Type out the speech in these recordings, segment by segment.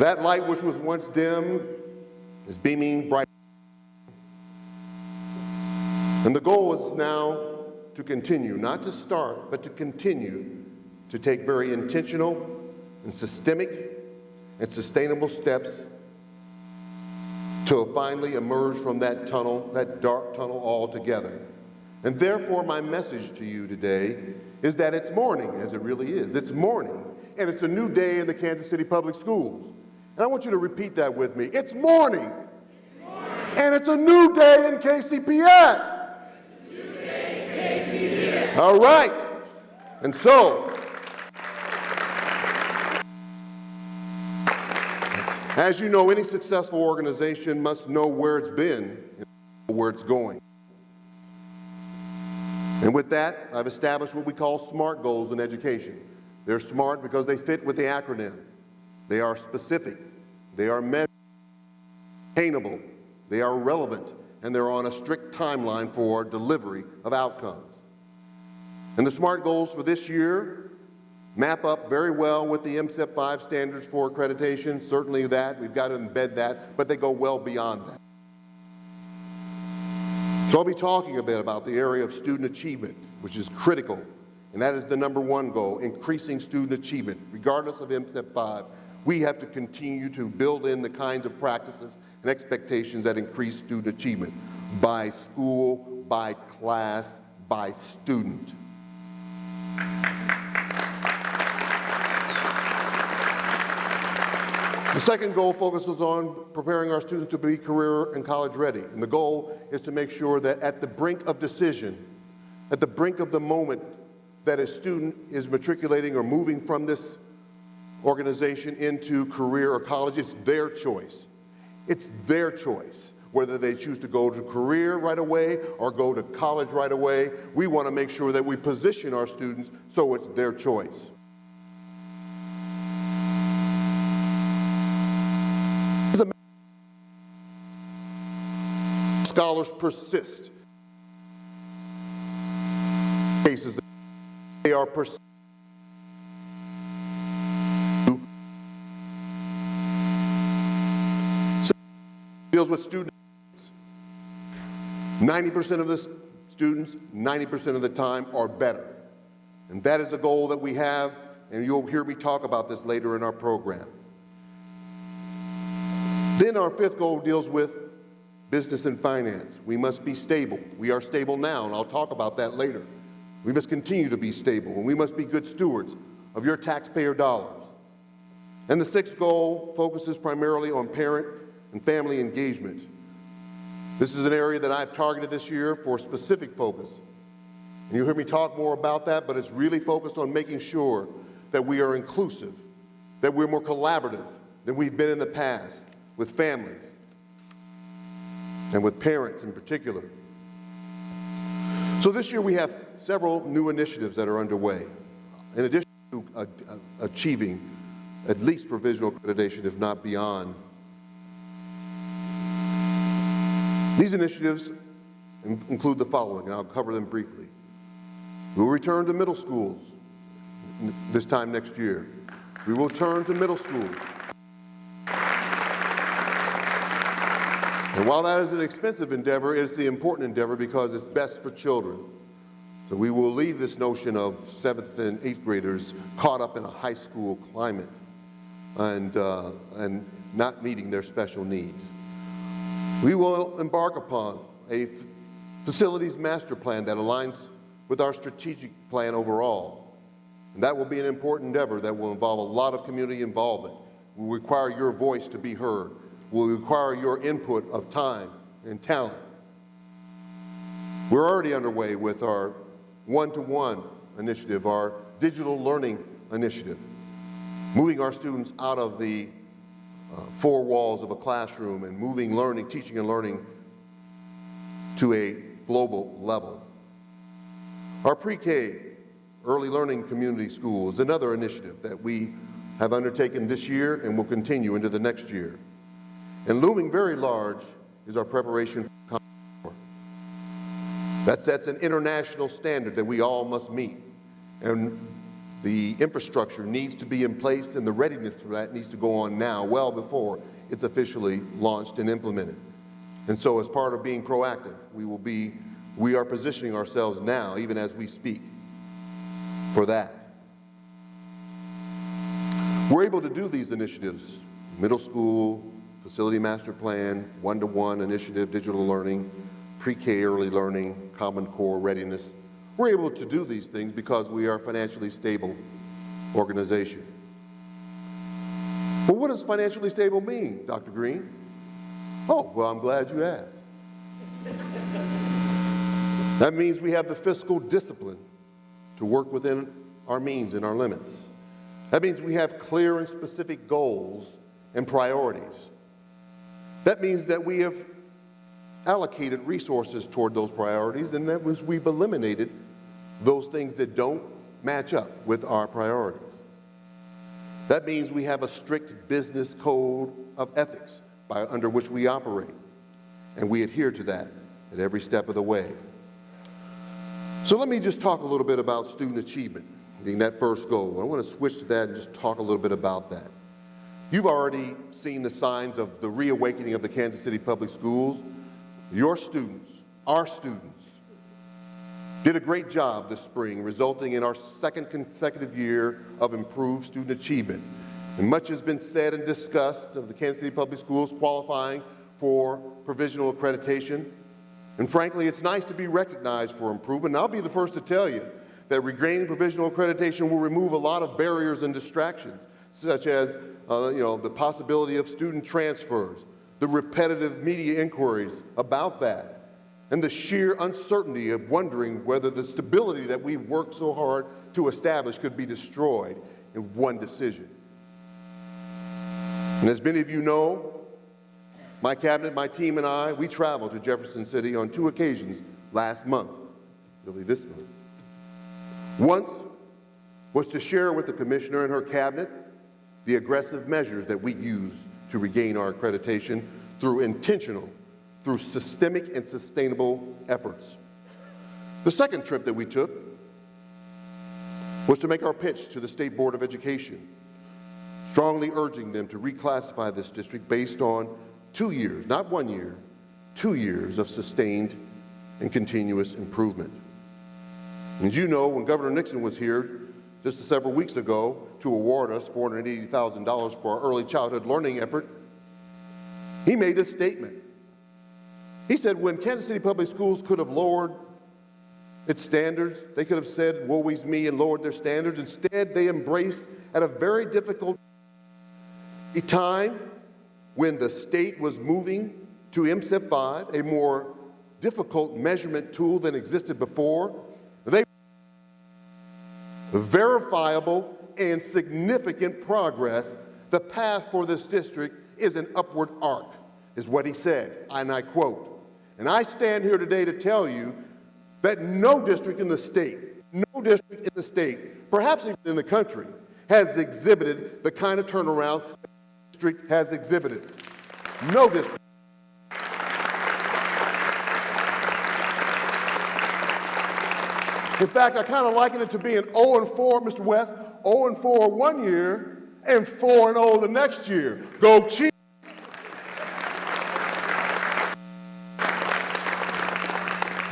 That light which was once dim is beaming bright. And the goal is now to continue, not to start, but to continue to take very intentional and systemic and sustainable steps to finally emerge from that tunnel, that dark tunnel altogether. And therefore, my message to you today is that it's morning, as it really is. It's morning, and it's a new day in the Kansas City Public Schools. And I want you to repeat that with me. It's morning, and it's a new day in KCPS. All right, and so, as you know, any successful organization must know where it's been and where it's going. And with that, I've established what we call SMART goals in education. They're SMART because they fit with the acronym. They are specific, they are measurable, attainable, they are relevant, and they're on a strict timeline for delivery of outcomes. And the SMART goals for this year map up very well with the MSEP-5 standards for accreditation. Certainly that, we've got to embed that, but they go well beyond that. So I'll be talking a bit about the area of student achievement, which is critical, and that is the #1 goal, increasing student achievement. Regardless of MSEP-5, we have to continue to build in the kinds of practices and expectations that increase student achievement by school, by class, by student. The second goal focuses on preparing our students to be career and college ready. And the goal is to make sure that at the brink of decision, at the brink of the moment that a student is matriculating or moving from this organization into career or college, it's their choice. It's their choice. Whether they choose to go to career right away or go to college right away, we want to make sure that we position our students so it's their choice. Scholars persist. Cases they are persistent. Deals with students. 90% of the students, 90% of the time are better. And that is a goal that we have, and you'll hear me talk about this later in our program. Then our 5th goal deals with business and finance. We must be stable. We are stable now, and I'll talk about that later. We must continue to be stable, and we must be good stewards of your taxpayer dollars. And the 6th goal focuses primarily on parent and family engagement. This is an area that I've targeted this year for specific focus. And you'll hear me talk more about that, but it's really focused on making sure that we are inclusive, that we're more collaborative than we've been in the past with families and with parents in particular. So this year we have several new initiatives that are underway. In addition to achieving at least provisional accreditation, if not beyond. These initiatives include the following, and I'll cover them briefly. We will return to middle schools this time next year. We will turn to middle schools. And while that is an expensive endeavor, it's the important endeavor because it's best for children. So we will leave this notion of 7th and 8th graders caught up in a high school climate and not meeting their special needs. We will embark upon a facilities master plan that aligns with our strategic plan overall. And that will be an important endeavor that will involve a lot of community involvement. Will require your voice to be heard. Will require your input of time and talent. We're already underway with our one-to-one initiative, our digital learning initiative, moving our students out of the 4 walls of a classroom and moving learning, teaching and learning to a global level. Our pre-K, early learning community school, is another initiative that we have undertaken this year and will continue into the next year. And looming very large is our preparation for Common Core. That sets an international standard that we all must meet. And The infrastructure needs to be in place, and the readiness for that needs to go on now, well before it's officially launched and implemented. And so as part of being proactive, we are positioning ourselves now, even as we speak, for that. We're able to do these initiatives, middle school, facility master plan, one-to-one initiative, digital learning, pre-K early learning, Common Core readiness. We're able to do these things because we are a financially stable organization. But what does financially stable mean, Dr. Green? Oh, well, I'm glad you asked. That means we have the fiscal discipline to work within our means and our limits. That means we have clear and specific goals and priorities. That means that we have allocated resources toward those priorities, and that was we've eliminated those things that don't match up with our priorities. That means we have a strict business code of ethics under which we operate, and we adhere to that at every step of the way. So let me just talk a little bit about student achievement, being that first goal. I want to switch to that and just talk a little bit about that. You've already seen the signs of the reawakening of the Kansas City Public Schools. Your students, our students, did a great job this spring, resulting in our second consecutive year of improved student achievement. And much has been said and discussed of the Kansas City Public Schools qualifying for provisional accreditation. And frankly, it's nice to be recognized for improvement. And I'll be the first to tell you that regaining provisional accreditation will remove a lot of barriers and distractions, such as the possibility of student transfers, the repetitive media inquiries about that, and the sheer uncertainty of wondering whether the stability that we've worked so hard to establish could be destroyed in one decision. And as many of you know, my cabinet, my team, and I, we traveled to Jefferson City on 2 occasions last month, really this month. Once was to share with the commissioner and her cabinet the aggressive measures that we use to regain our accreditation through systemic and sustainable efforts. The second trip that we took was to make our pitch to the State Board of Education, strongly urging them to reclassify this district based on 2 years, not 1 year, 2 years of sustained and continuous improvement. As you know, when Governor Nixon was here just several weeks ago to award us $480,000 for our early childhood learning effort, he made a statement. He said when Kansas City Public Schools could have lowered its standards, they could have said, woe is me, and lowered their standards. Instead, they embraced at a very difficult time when the state was moving to MSIP 5, a more difficult measurement tool than existed before. They verifiable and significant progress. The path for this district is an upward arc, is what he said, and I quote. And I stand here today to tell you that no district in the state, perhaps even in the country, has exhibited the kind of turnaround the district has exhibited. No district. In fact, I kind of liken it to being 0-4, Mr. West, 0-4 1 year and 4-0 the next year. Go Chiefs!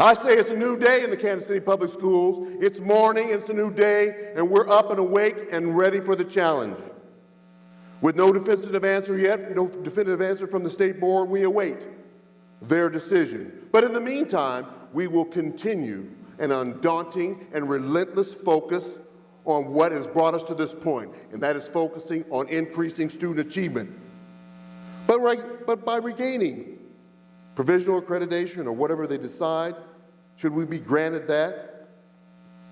I say it's a new day in the Kansas City Public Schools. It's morning, it's a new day, and we're up and awake and ready for the challenge. With no definitive answer yet, no definitive answer from the State Board, we await their decision. But in the meantime, we will continue an undaunting and relentless focus on what has brought us to this point, and that is focusing on increasing student achievement. But by regaining provisional accreditation or whatever they decide, should we be granted that,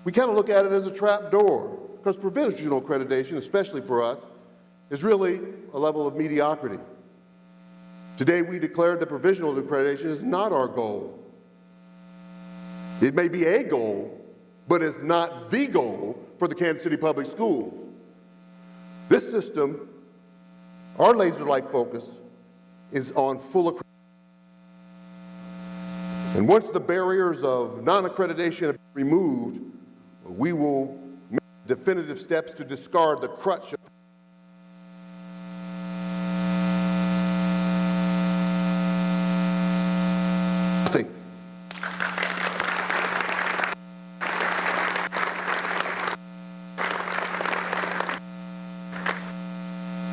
we kind of look at it as a trap door, because provisional accreditation, especially for us, is really a level of mediocrity. Today we declared that provisional accreditation is not our goal. It may be a goal, but it's not the goal for the Kansas City Public Schools. This system, our laser-like focus, is on full accreditation. And once the barriers of non-accreditation are removed, we will make definitive steps to discard the crutch of nothing.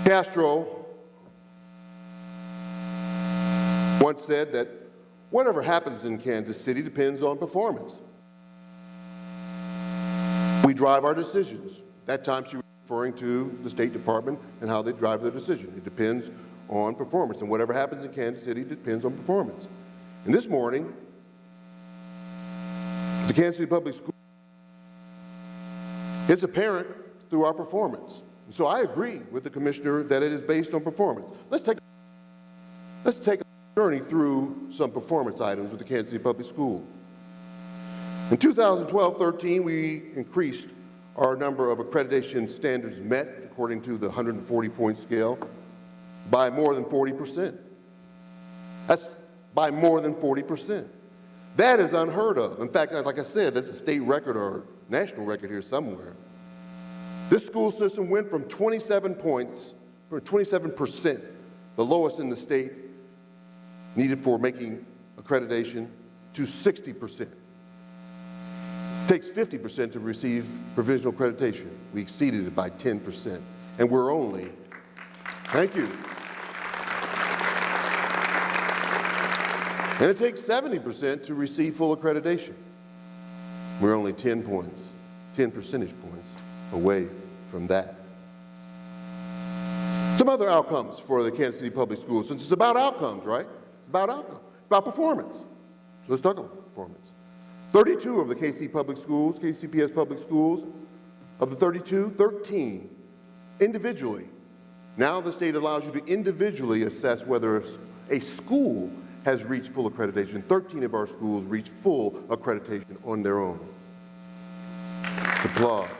Castro once said that whatever happens in Kansas City depends on performance. We drive our decisions. That time she was referring to the State Department and how they drive their decision. It depends on performance, and whatever happens in Kansas City depends on performance. And this morning, the Kansas City Public Schools, it's apparent through our performance. So I agree with the commissioner that it is based on performance. Let's take a journey through some performance items with the Kansas City Public Schools. In 2012-13, we increased our number of accreditation standards met, according to the 140-point scale, by more than 40%. That's by more than 40%. That is unheard of. In fact, like I said, that's a state record or national record here somewhere. This school system went from 27 points, or 27%, the lowest in the state, needed for making accreditation, to 60%. It takes 50% to receive provisional accreditation. We exceeded it by 10%, and we're only, thank you. And it takes 70% to receive full accreditation. We're only 10 percentage points away from that. Some other outcomes for the Kansas City Public Schools, since it's about outcomes, right? It's about outcomes. It's about performance. So let's talk about performance. 32 of the KC Public Schools, KCPS Public Schools, of the 32, 13 individually. Now the state allows you to individually assess whether a school has reached full accreditation. 13 of our schools reached full accreditation on their own. Applause.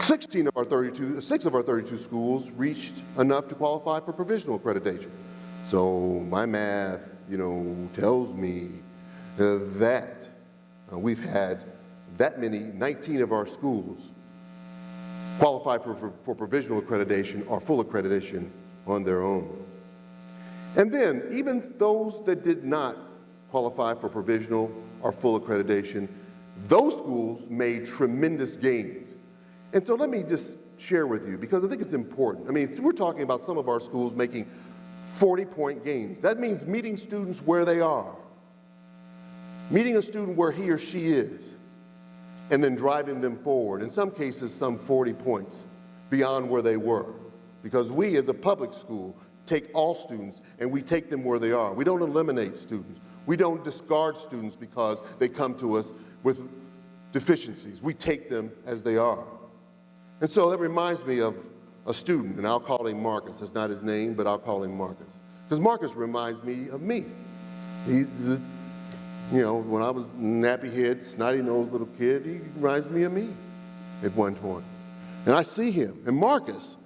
6 of our 32 schools reached enough to qualify for provisional accreditation. So my math, tells me that we've had that many, 19 of our schools qualify for provisional accreditation or full accreditation on their own. And then, even those that did not qualify for provisional or full accreditation, those schools made tremendous gains. And so let me just share with you, because I think it's important. I mean, we're talking about some of our schools making 40-point gains. That means meeting students where they are, meeting a student where he or she is, and then driving them forward, in some cases, some 40 points beyond where they were. Because we, as a public school, take all students and we take them where they are. We don't eliminate students. We don't discard students because they come to us with deficiencies. We take them as they are. And so that reminds me of a student, and I'll call him Marcus. That's not his name, but I'll call him Marcus. Because Marcus reminds me of me. He's, when I was nappy-head, snotty-nosed little kid, he reminds me of me at one point. And I see him. And Marcus,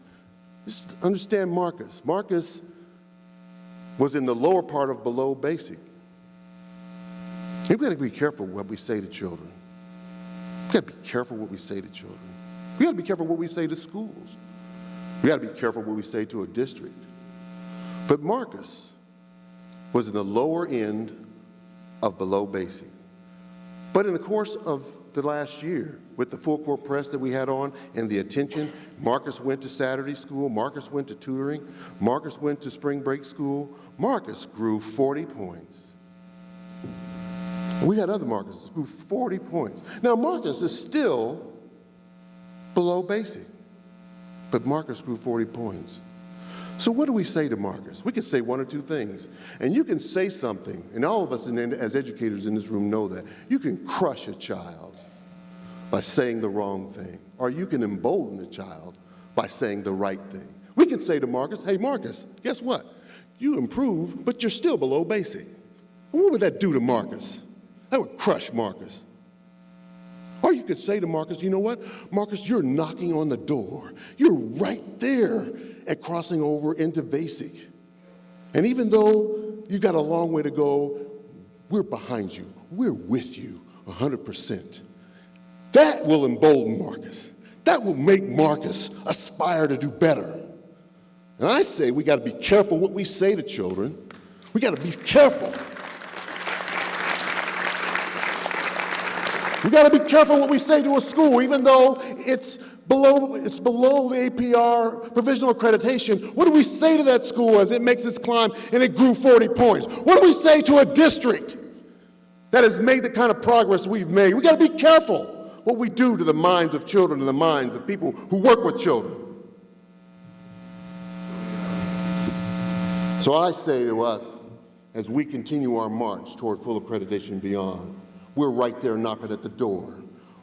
just understand Marcus. Marcus was in the lower part of below basic. We've got to be careful what we say to children. We've got to be careful what we say to children. We've got to be careful what we say to schools. We've got to be careful what we say to a district. But Marcus was in the lower end of below basic. But in the course of the last year, with the full court press that we had on and the attention, Marcus went to Saturday school, Marcus went to tutoring, Marcus went to spring break school. Marcus grew 40 points. We had other Marcuses who grew 40 points. Now Marcus is still below basic, but Marcus grew 40 points. So what do we say to Marcus? We can say one or two things. And you can say something, and all of us as educators in this room know that. You can crush a child by saying the wrong thing, or you can embolden a child by saying the right thing. We can say to Marcus, hey Marcus, guess what? You improved, but you're still below basic. And what would that do to Marcus? That would crush Marcus. Or you could say to Marcus, you know what? Marcus, you're knocking on the door. You're right there at crossing over into basic. And even though you've got a long way to go, we're behind you. We're with you 100%. That will embolden Marcus. That will make Marcus aspire to do better. And I say we got to be careful what we say to children. We got to be careful. We got to be careful what we say to a school, even though it's below the APR provisional accreditation. What do we say to that school as it makes its climb and it grew 40 points? What do we say to a district that has made the kind of progress we've made? We got to be careful what we do to the minds of children and the minds of people who work with children. So I say to us, as we continue our march toward full accreditation and beyond, we're right there knocking at the door.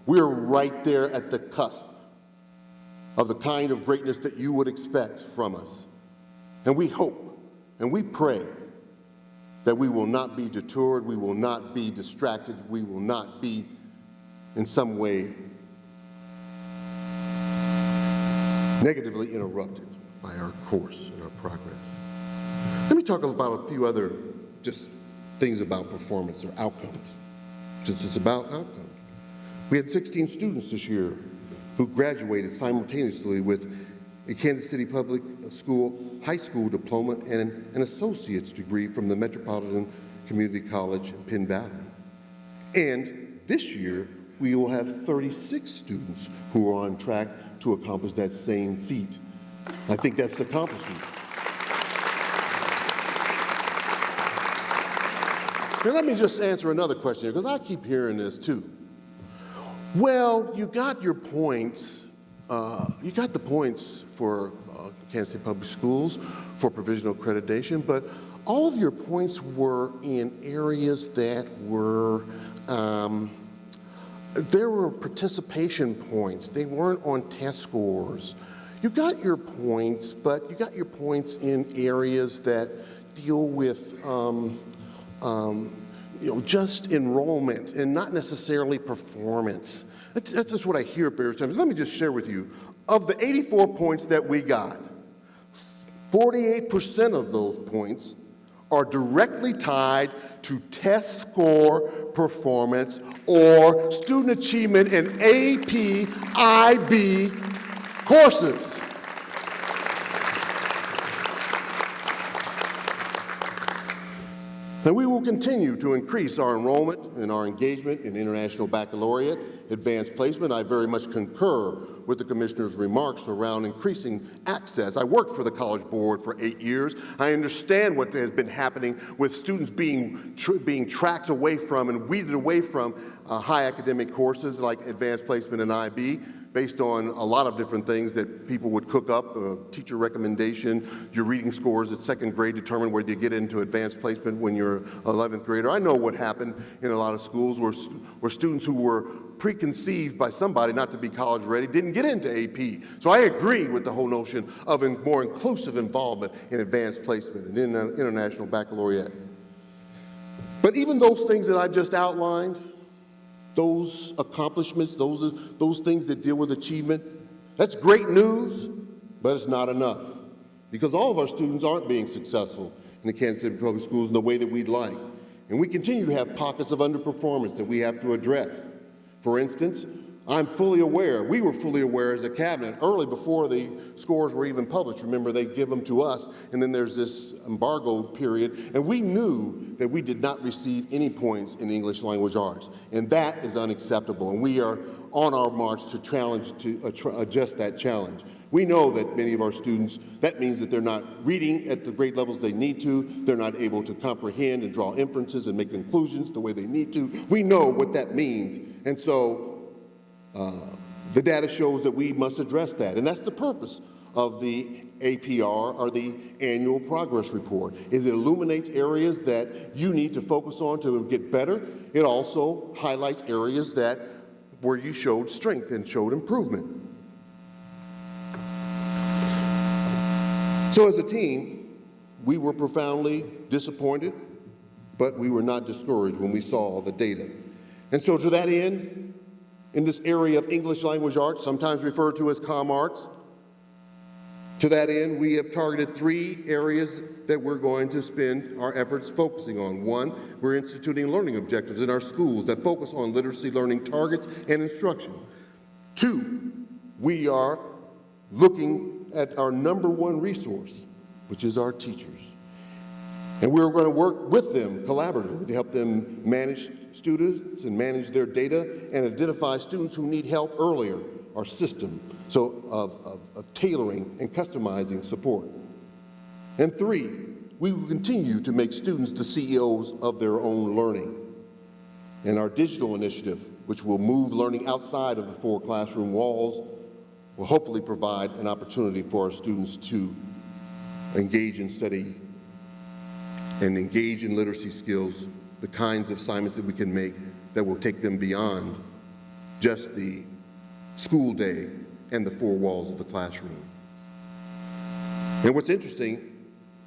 We're right there at the cusp of the kind of greatness that you would expect from us. And we hope and we pray that we will not be deterred, we will not be distracted, we will not be in some way negatively interrupted by our course and our progress. Let me talk about a few other just things about performance or outcomes, since it's about outcomes. We had 16 students this year who graduated simultaneously with a Kansas City Public School high school diploma and an associate's degree from the Metropolitan Community College in Penn Valley. And this year, we will have 36 students who are on track to accomplish that same feat. I think that's an accomplishment. Now let me just answer another question here, because I keep hearing this too. Well, you got your points, you got the points for Kansas City Public Schools for provisional accreditation, but all of your points were in areas that were, there were participation points. They weren't on test scores. You got your points, but you got your points in areas that deal with just enrollment and not necessarily performance. That's just what I hear at various times. Let me just share with you. Of the 84 points that we got, 48% of those points are directly tied to test score performance or student achievement in AP, IB courses. And we will continue to increase our enrollment and our engagement in International Baccalaureate, advanced placement. I very much concur with the Commissioner's remarks around increasing access. I worked for the College Board for 8 years. I understand what has been happening with students being tracked away from and weeded away from high academic courses like advanced placement and IB, based on a lot of different things that people would cook up, teacher recommendation, your reading scores at second grade determine whether you get into advanced placement when you're 11th grader. I know what happened in a lot of schools where students who were preconceived by somebody not to be college ready didn't get into AP. So I agree with the whole notion of a more inclusive involvement in advanced placement and in International Baccalaureate. But even those things that I just outlined, those accomplishments, those things that deal with achievement, that's great news, but it's not enough. Because all of our students aren't being successful in the Kansas City Public Schools in the way that we'd like. And we continue to have pockets of underperformance that we have to address. For instance, I'm fully aware, we were fully aware as a cabinet, early before the scores were even published. Remember, they give them to us, and then there's this embargo period, and we knew that we did not receive any points in English language arts, and that is unacceptable, and we are on our march to adjust that challenge. We know that many of our students, that means that they're not reading at the grade levels they need to, they're not able to comprehend and draw inferences and make conclusions the way they need to. We know what that means, and so the data shows that we must address that, and that's the purpose of the APR, or the Annual Progress Report, is it illuminates areas that you need to focus on to get better. It also highlights areas where you showed strength and showed improvement. So as a team, we were profoundly disappointed, but we were not discouraged when we saw the data. And so to that end, in this area of English language arts, sometimes referred to as COM Arts, To that end, we have targeted 3 areas that we're going to spend our efforts focusing on. 1, we're instituting learning objectives in our schools that focus on literacy learning targets and instruction. 2, we are looking at our #1 resource, which is our teachers. And we're going to work with them collaboratively to help them manage students and manage their data and identify students who need help earlier, our system, so of tailoring and customizing support. And 3, we will continue to make students the CEOs of their own learning. And our digital initiative, which will move learning outside of the 4 classroom walls, will hopefully provide an opportunity for our students to engage in study and engage in literacy skills, the kinds of assignments that we can make that will take them beyond just the school day and the 4 walls of the classroom. And what's interesting,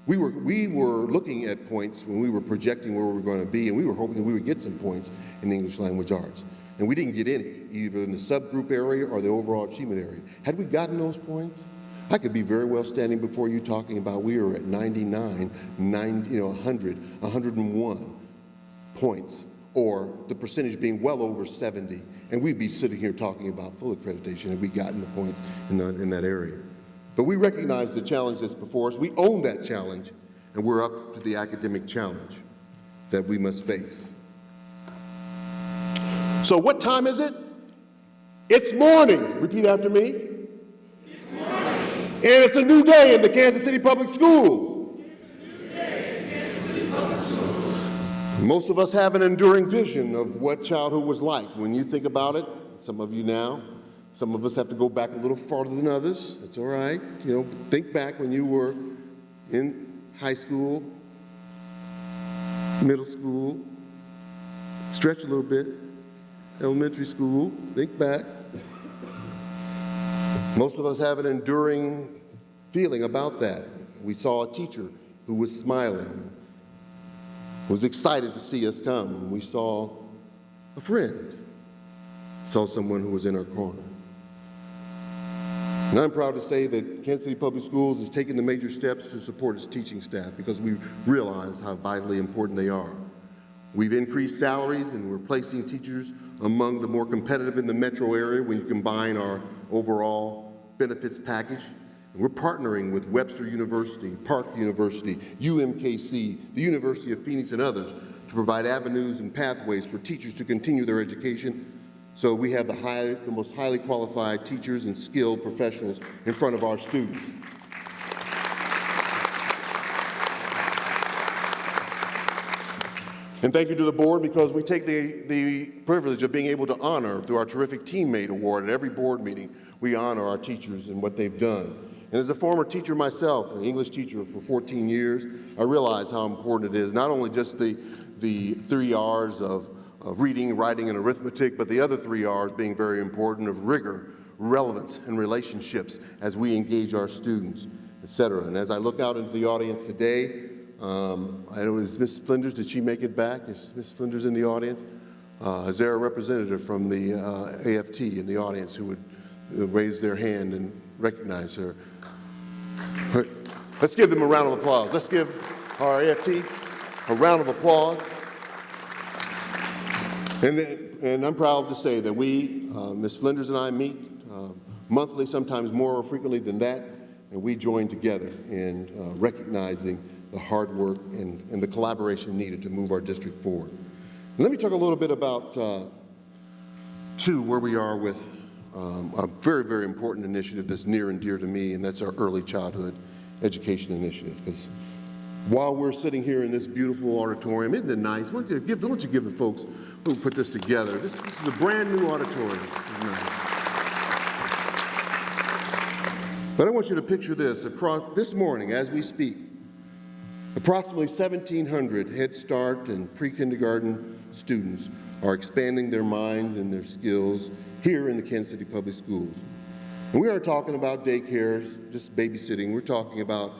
we were looking at points when we were projecting where we were going to be, and we were hoping that we would get some points in the English language arts. And we didn't get any, either in the subgroup area or the overall achievement area. Had we gotten those points, I could be very well standing before you talking about we were at 99, 100, 101 points, or the percentage being well over 70, and we'd be sitting here talking about full accreditation had we gotten the points in that area. But we recognize the challenge that's before us. We own that challenge, and we're up to the academic challenge that we must face. So what time is it? It's morning. Repeat after me. It's morning. And it's a new day in the Kansas City Public Schools. It's a new day in Kansas City Public Schools. Most of us have an enduring vision of what childhood was like. When you think about it, some of you now, some of us have to go back a little farther than others. That's all right. Think back when you were in high school, middle school, stretch a little bit, elementary school, think back. Most of us have an enduring feeling about that. We saw a teacher who was smiling, was excited to see us come. We saw a friend, saw someone who was in our corner. And I'm proud to say that Kansas City Public Schools has taken the major steps to support its teaching staff because we realize how vitally important they are. We've increased salaries and we're placing teachers among the more competitive in the metro area when you combine our overall benefits package. And we're partnering with Webster University, Park University, UMKC, the University of Phoenix, and others to provide avenues and pathways for teachers to continue their education. So we have the most highly qualified teachers and skilled professionals in front of our students. And thank you to the board, because we take the privilege of being able to honor, through our terrific teammate award at every board meeting, we honor our teachers and what they've done. And as a former teacher myself, an English teacher for 14 years, I realize how important it is, not only just the 3 R's of reading, writing, and arithmetic, but the other 3 R's being very important, of rigor, relevance, and relationships as we engage our students, et cetera. And as I look out into the audience today, I know, is Ms. Flinders, did she make it back? Is Ms. Flinders in the audience? Is there a representative from the AFT in the audience who would raise their hand and recognize her? Let's give them a round of applause. Let's give our AFT a round of applause. And I'm proud to say that we, Ms. Flinders and I, meet monthly, sometimes more frequently than that, and we join together in recognizing the hard work and the collaboration needed to move our district forward. And let me talk a little bit about, where we are with a very, very important initiative that's near and dear to me, and that's our early childhood education initiative. Because while we're sitting here in this beautiful auditorium, isn't it nice? Why don't you give the folks who put this together? This is a brand new auditorium. This is nice. But I want you to picture this. Across this morning, as we speak, approximately 1,700 Head Start and pre-kindergarten students are expanding their minds and their skills here in the Kansas City Public Schools. And we aren't talking about daycares, just babysitting. We're talking about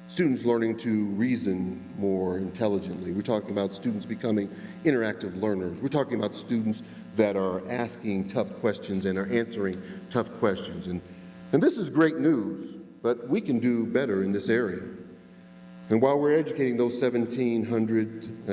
students learning to reason more intelligently. We're talking about students becoming interactive learners. We're talking about students that are asking tough questions and are answering tough questions. And this is great news, but we can do better in this area. And while we're educating those 1,700,